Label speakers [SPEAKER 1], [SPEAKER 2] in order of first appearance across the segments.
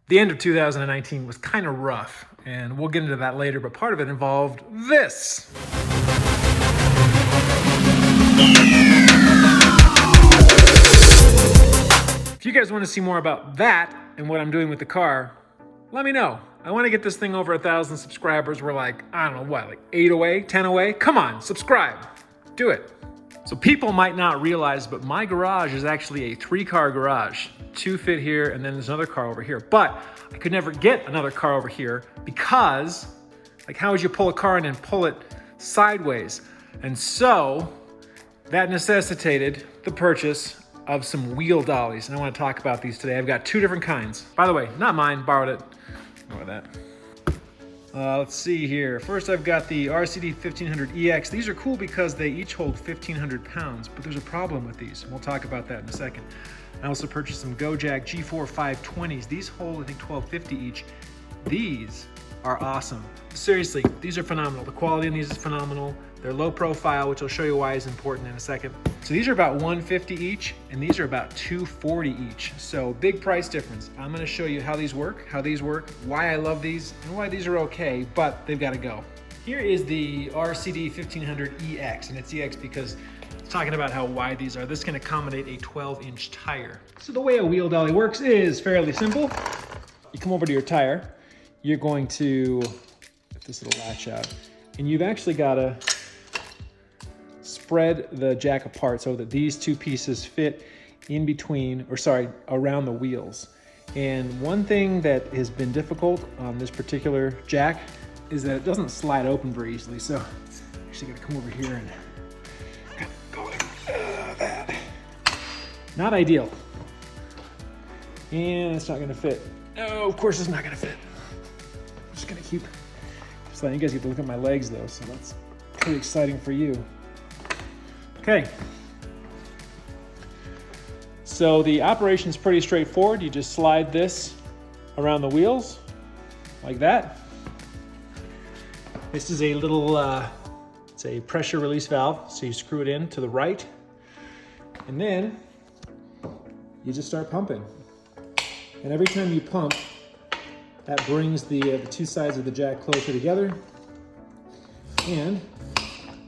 [SPEAKER 1] The end of 2019 was kind of rough, and we'll get into that later, but part of it involved this. If you guys want to see more about that and what I'm doing with the car, let me know. I want to get this thing over 1,000 subscribers. We're like, I don't know what, like 8 away, 10 away? Come on, subscribe, do it. So people might not realize, but my garage is actually a 3-car garage. 2 fit here, and then there's another car over here. But I could never get another car over here because, like, how would you pull a car in and pull it sideways? And so that necessitated the purchase of some wheel dollies. And I want to talk about these today. I've got 2 different kinds. By the way, not mine, borrowed it. Ignore that. Let's see here. First, I've got the RCD-1500EX. These are cool because they each hold 1,500 pounds, but there's a problem with these. We'll talk about that in a second. I also purchased some GoJack G4 520s. These hold, I think, 1,250 each. These are awesome. Seriously, these are phenomenal. The quality on these is phenomenal. They're low profile, which I'll show you why is important in a second. So these are about 150 each, and these are about 240 each. So big price difference. I'm gonna show you how these work, why I love these, and why these are okay, but they've gotta go. Here is the RCD-1500EX, and it's EX because it's talking about how wide these are. This can accommodate a 12-inch tire. So the way a wheel dolly works is fairly simple. You come over to your tire, you're going to get this little latch out, and you've actually gotta spread the jack apart so that these 2 pieces fit in between, or sorry, around the wheels. And one thing that has been difficult on this particular jack is that it doesn't slide open very easily. So I'm actually gonna come over here and go like that. Not ideal. And it's not gonna fit. No, of course it's not gonna fit. I'm just gonna keep, just letting you guys get to look at my legs though, so that's pretty exciting for you. Okay, so the operation is pretty straightforward. You just slide this around the wheels like that. This is a little, it's a pressure release valve. So you screw it in to the right, and then you just start pumping. And every time you pump, that brings the 2 sides of the jack closer together, and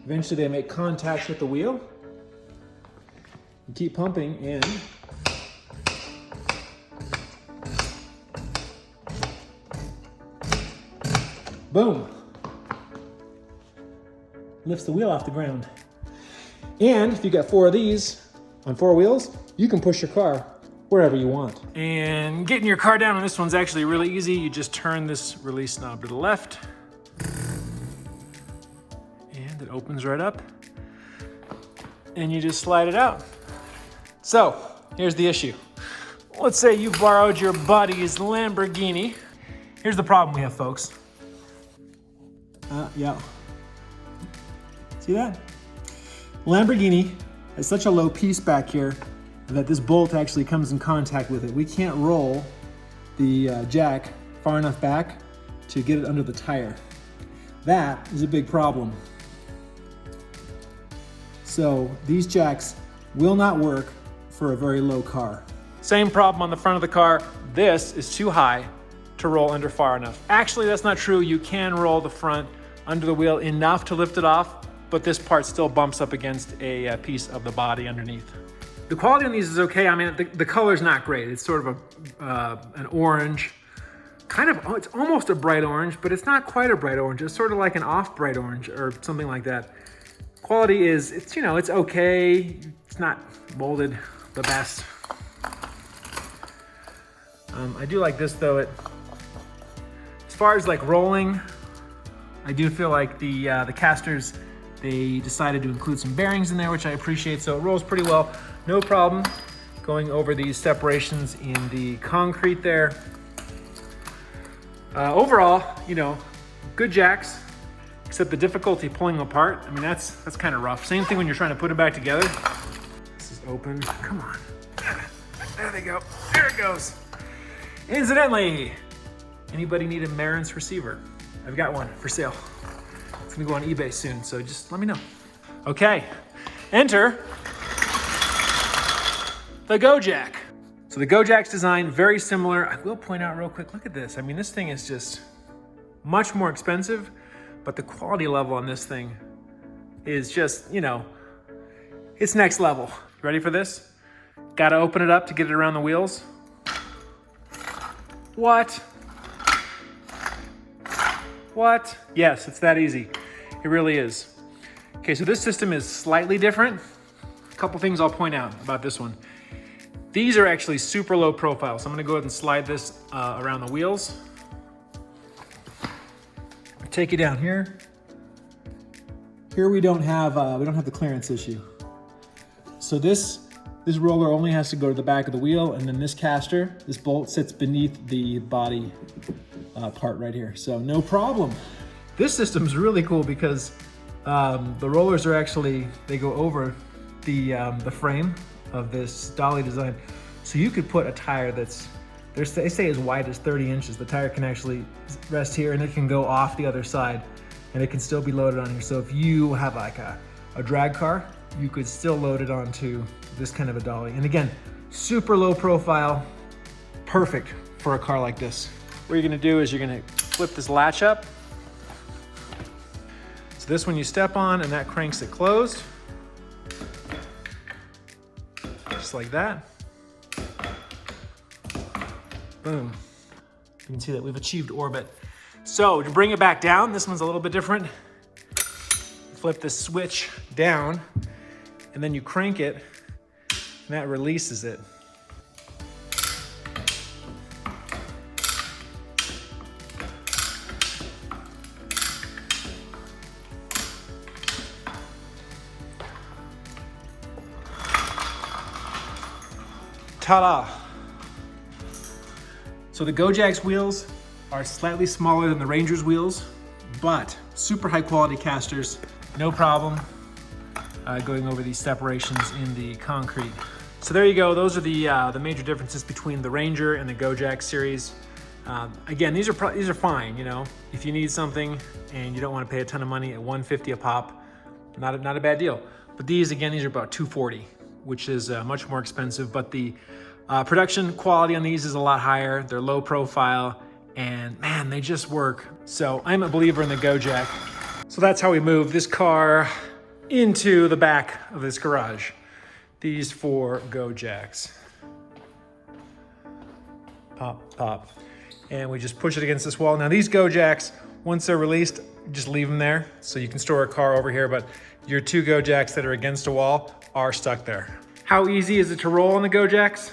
[SPEAKER 1] eventually they make contact with the wheel. You keep pumping and boom, lifts the wheel off the ground. And if you got 4 of these on 4 wheels, you can push your car wherever you want. And getting your car down on this one's actually really easy. You just turn this release knob to the left, and it opens right up, and you just slide it out. So here's the issue. Let's say you borrowed your buddy's Lamborghini. Here's the problem we have, folks. Yeah. See that? Lamborghini has such a low piece back here that this bolt actually comes in contact with it. We can't roll the jack far enough back to get it under the tire. That is a big problem. So these jacks will not work for a very low car. Same problem on the front of the car. This is too high to roll under far enough. Actually, that's not true. You can roll the front under the wheel enough to lift it off, but this part still bumps up against a piece of the body underneath. The quality on these is okay. I mean, the color's not great. It's sort of an orange, kind of, it's almost a bright orange, but it's not quite a bright orange. It's sort of like an off bright orange or something like that. Quality is, it's, you know, it's okay. It's not molded the best. I do like this though. As far as like rolling, I do feel like the casters, they decided to include some bearings in there, which I appreciate. So it rolls pretty well, no problem going over these separations in the concrete there. Overall, you know, good jacks, except the difficulty pulling them apart. I mean, that's kind of rough. Same thing when you're trying to put it back together. This is open, come on. There they go, there it goes. Incidentally, anybody need a Marantz receiver? I've got one for sale. It's gonna go on eBay soon, so just let me know. Okay, enter the GoJack. So the GoJack's design, very similar. I will point out real quick, look at this. I mean, this thing is just much more expensive, but the quality level on this thing is just, you know, it's next level. Ready for this? Gotta open it up to get it around the wheels. What? What? Yes, it's that easy. It really is. Okay, so this system is slightly different. A couple things I'll point out about this one. These are actually super low profile, so I'm gonna go ahead and slide this around the wheels. Take you down here. Here we don't have the clearance issue. So this roller only has to go to the back of the wheel, and then this caster, this bolt sits beneath the body part right here. So no problem. This system's really cool because the rollers are actually, they go over the frame of this Dolly design. So you could put a tire that's, they say as wide as 30 inches. The tire can actually rest here and it can go off the other side and it can still be loaded on here. So if you have like a drag car, you could still load it onto this kind of a Dolly. And again, super low profile, perfect for a car like this. What you're gonna do is you're gonna flip this latch up. So this one you step on and that cranks it closed. Just like that. Boom. You can see that we've achieved orbit. So to bring it back down, this one's a little bit different. Flip this switch down and then you crank it and that releases it. Ta-da! So the GoJack's wheels are slightly smaller than the Ranger's wheels, but super high quality casters, no problem going over these separations in the concrete. So there you go, those are the major differences between the Ranger and the GoJack series. Again, these are fine, you know. If you need something and you don't want to pay a ton of money at $150 a pop, not a bad deal. But these are about $240, which is much more expensive, but the production quality on these is a lot higher. They're low profile and man, they just work. So I'm a believer in the GoJack. So that's how we move this car into the back of this garage. These 4 GoJacks. Pop, pop. And we just push it against this wall. Now these GoJacks, once they're released, just leave them there. So you can store a car over here, but your 2 GoJacks that are against a wall are stuck there. How easy is it to roll on the GoJacks?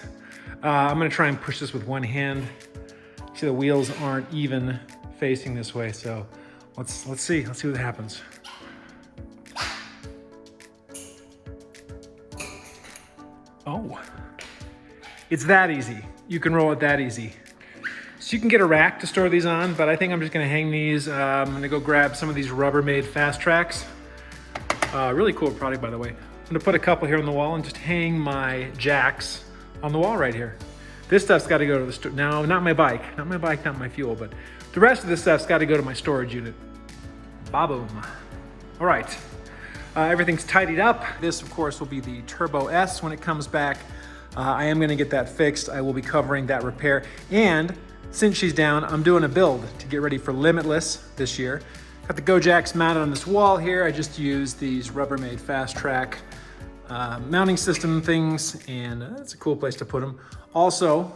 [SPEAKER 1] I'm gonna try and push this with one hand. See, the wheels aren't even facing this way, so let's see what happens. Oh, it's that easy. You can roll it that easy. So you can get a rack to store these on, but I think I'm just gonna hang these. I'm gonna go grab some of these Rubbermaid fast tracks. Really cool product, by the way. I'm gonna put a couple here on the wall and just hang my jacks on the wall right here. This stuff's gotta go to the store. No, not my bike, not my fuel, but the rest of this stuff's gotta go to my storage unit. Ba-boom. All right, everything's tidied up. This, of course, will be the Turbo S when it comes back. I am gonna get that fixed. I will be covering that repair. And since she's down, I'm doing a build to get ready for Limitless this year. Got the GoJacks mounted on this wall here. I just used these Rubbermaid fast track mounting system things, and that's a cool place to put them. Also,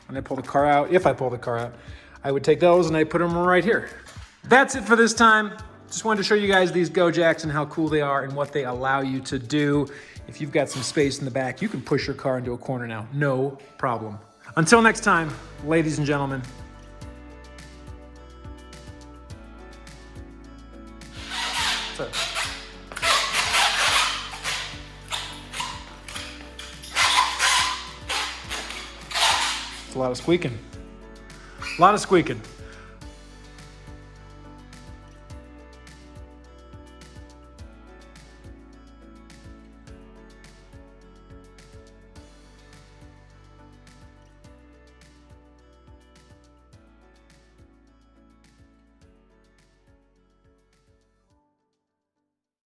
[SPEAKER 1] when I pull the car out, if I pull the car out, I would take those and I put them right here. That's it for this time. Just wanted to show you guys these GoJacks and how cool they are and what they allow you to do. If you've got some space in the back, you can push your car into a corner now, no problem. Until next time, ladies and gentlemen. So. It's a lot of squeaking. A lot of squeaking.